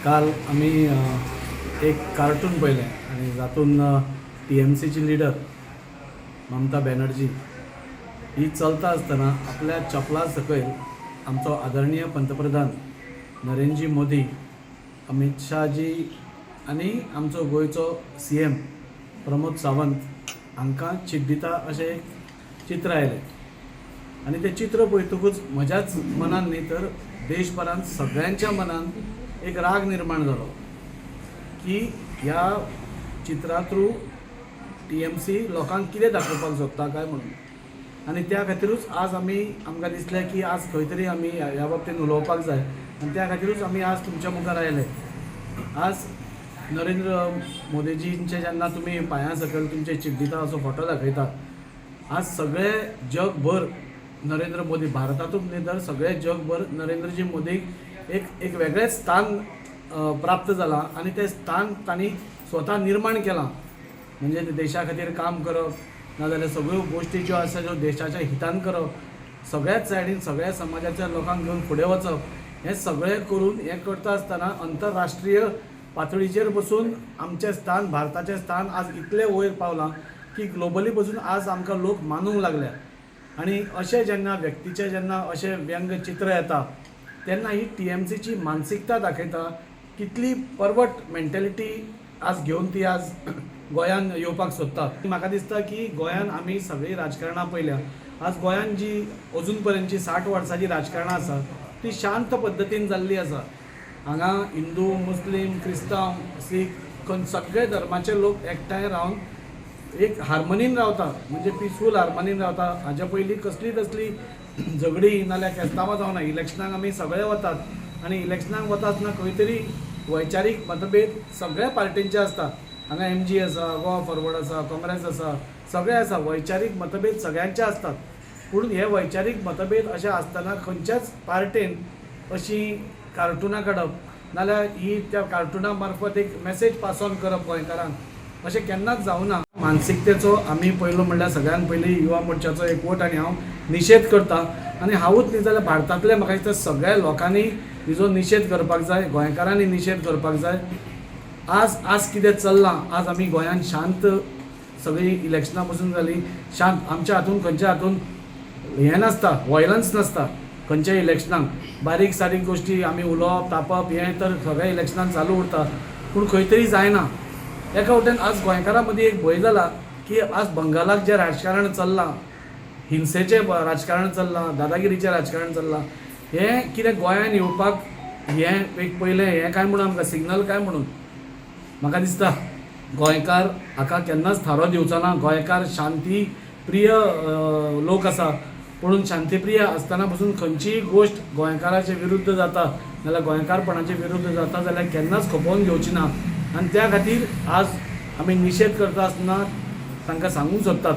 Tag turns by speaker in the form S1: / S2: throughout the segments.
S1: काल आम्ही एक कार्टून पळयलें आनी जातून TMCची लिडर ममता बॅनर्जी ही चलता आसतना आपल्या चपला सकयल आमचो आदरणीय पंतप्रधान नरेंद्रजी मोदी, अमित शाहजी आनी आमचो गोंयचो CM प्रमोद सावंत हांकां चिड्डिता अशें एक चित्र आयलें. आनी तें चित्र पळयतकूच म्हज्याच मनान न्ही तर देशभरांत सगळ्यांच्या मनान एक राग निर्माण जालो की ह्या चित्रा थ्रू TMC लोकांक कितें दाखोवपाक सोदता काय म्हणून. आनी त्या खातीरूच आज आमकां दिसलें की आज खंय तरी आमी ह्या बाबतींत उलोवपाक जाय आनी त्या खातीरूच आमी आज तुमच्या मुखार आयले. आज नरेंद्र मोदीजींचे जेन्ना तुमी पांयां सकयल तुमचे चिड्डिता असो फोटो दाखयता, आज सगळे जगभर नरेंद्र मोदी, भारतातूच न्ही तर सगळे जगभर नरेंद्रजी मोदीक एक वेगळेंच स्थान प्राप्त जालां आनी तें स्थान तांणी स्वता निर्माण केलां. म्हणजे देशा खातीर काम करप नाजाल्यार सगळ्यो गोश्टी ज्यो आसा ज्यो देशाच्या हितान करप, सगळ्याच सायडीन सगळ्या समाजाच्या लोकांक घेवन फुडें वचप, हें सगळें करून हें करता आसतना अंतरराष्ट्रीय पातळीचेर बसून आमचें स्थान, भारताचें स्थान आज इतलें वयर पावलां की ग्लोबली बसून आज आमकां लोक मानूंक लागल्या. आनी अशें जेन्ना व्यक्तीचें जेन्ना अशें व्यंग चित्र येता तेन्ना ही TMCची मानसिकता दाखयता कितली परवट मेंटेलिटी आज घेवन ती आज गोंयान येवपाक सोदता. म्हाका दिसता की गोंयान आमी सगळीं राजकारणां पळयल्या. आज गोंयान जी अजून पर्यंतची 60 वर्सांची राजकारणां आसा ती शांत पद्दतीन जाल्ली आसा. हांगा हिंदू, मुस्लीम, क्रिस्तांव, सीख सगळे धर्माचे लोक एकठांय रावन एक हार्मनीन रावता, म्हणजे पिसफूल हार्मनीन रावता. हाज्या पयलीं कसली झगडी नाल्यार केस्तांवां जावना. इलेक्शनाक आमी सगळे वतात आनी इलेक्शनाक वता आसतना खंय तरी वैचारीक मतभेद सगळ्या पार्टींचे आसता. हांगा MG आसा, गोवा फॉरवर्ड आसा, काँग्रेस आसा, सगळे आसा. वैचारीक मतभेद सगळ्यांचे असतात. पूण हे वैचारीक मतभेद अशें आसतना खंयच्याच पार्टेन अशी कार्टुनां काडप नाल्यार ही त्या कार्टुना मार्फत एक मेसेज पास ऑन करप गोंयकारांक अशें केन्नाच जावना. मानसिकतेचो आमी पयलो म्हणल्यार सगळ्यान पयलीं युवा मोर्चाचो एकवट आनी हांव निशेध करता. आनी हांवूच न्ही जाल्यार भारतांतले म्हाका दिसता सगळ्या लोकांनी हिजो निशेध करपाक जाय, गोंयकारांनी निशेध करपाक जाय. आज कितें चल्लां, आज आमी गोंयान शांत सगळीं इलेक्शनां पसून जालीं शांत. आमच्या हातून खंयच्या हातून हें नासता, व्हायलन्स नासता. खंयच्याय इलेक्शनाक बारीक सारीक गोश्टी आमी उलोवप तापप हें तर सगळ्या इलेक्शनान चालू उरता. पूण खंय तरी जायना. एका वटेन आज गोंयकारां मदीं एक भंय जाला की आज बंगालाक जें राजकारण चल्लां, हिंसेचें राजकारण चल्लां, दादागिरीचें राजकारण चल्लां, हें कितें गोंयान येवपाक हें एक पयलें हें काय म्हणून आमकां सिग्नल काय म्हणून म्हाका दिसता गोंयकार हाका केन्नाच थारो दिवचो ना. गोंयकार शांती प्रिय लोक आसा. पूण शांतीप्रिय आसतना पसून खंयचीय गोश्ट गोंयकाराचे विरुद्ध जाता नाल्यार गोंयकारपणाचे विरुद्ध जाता जाल्यार केन्नाच खपोवन घेवची ना. आनी त्या खातीर आज आमी निशेध करता आसतना तांकां सांगूंक सोदतात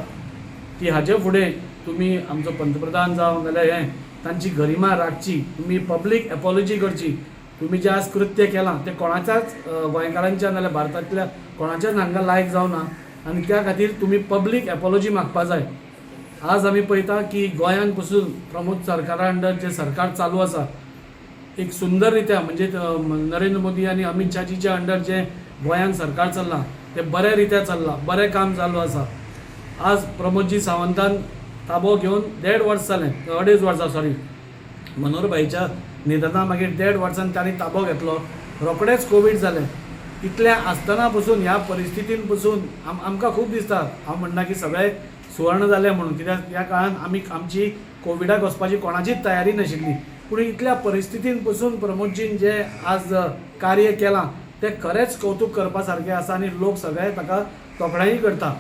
S1: की हाजे फुडें तुमी आमचो पंतप्रधान जावं नाल्यार हें तांची गरिमा राखची, तुमी पब्लीक एपॉलॉजी करची. तुमी जें आज कृत्य केलां तें कोणाच्याच गोंयकारांच्या नाल्यार भारतांतल्या कोणाच्याच हांगा लायक जावना आनी त्या खातीर तुमी पब्लीक एपॉलॉजी मागपा जाय. आज आमी पळयता की गोंयान पसून प्रमोद सरकारा अंडर जें सरकार चालू आसा एक सुंदर रित्या म्हणजे नरेंद्र मोदी आनी अमित शाहजीच्या अंडर जें गोंयान सरकार चल्लां तें बऱ्या रित्या चल्लां, बरें काम चालू आसा. आज प्रमोदजी सावंतान ताबो घेवन 1.5 वर्स जालें, 2.5 वर्सां सॉरी, मनोहरभाईच्या निधना मागीर 1.5 वर्सान तांणी ताबो घेतलो. रोखडेंच कोवीड जालें. इतलें आसतना पसून ह्या परिस्थितीन पसून आमकां खूब दिसता, हांव म्हणना की सगळे सुवर्ण जालें म्हणून, कित्याक ह्या काळान आमची कोविडाक वचपाची कोणाचीच तयारी नाशिल्ली. पूण इतल्या परिस्थितीन पसून प्रमोदजीन जें आज कार्य केलां तें खरेंच कौतूक करपा सारकें आसा आनी लोक सगळे ताका तोखणाय करता.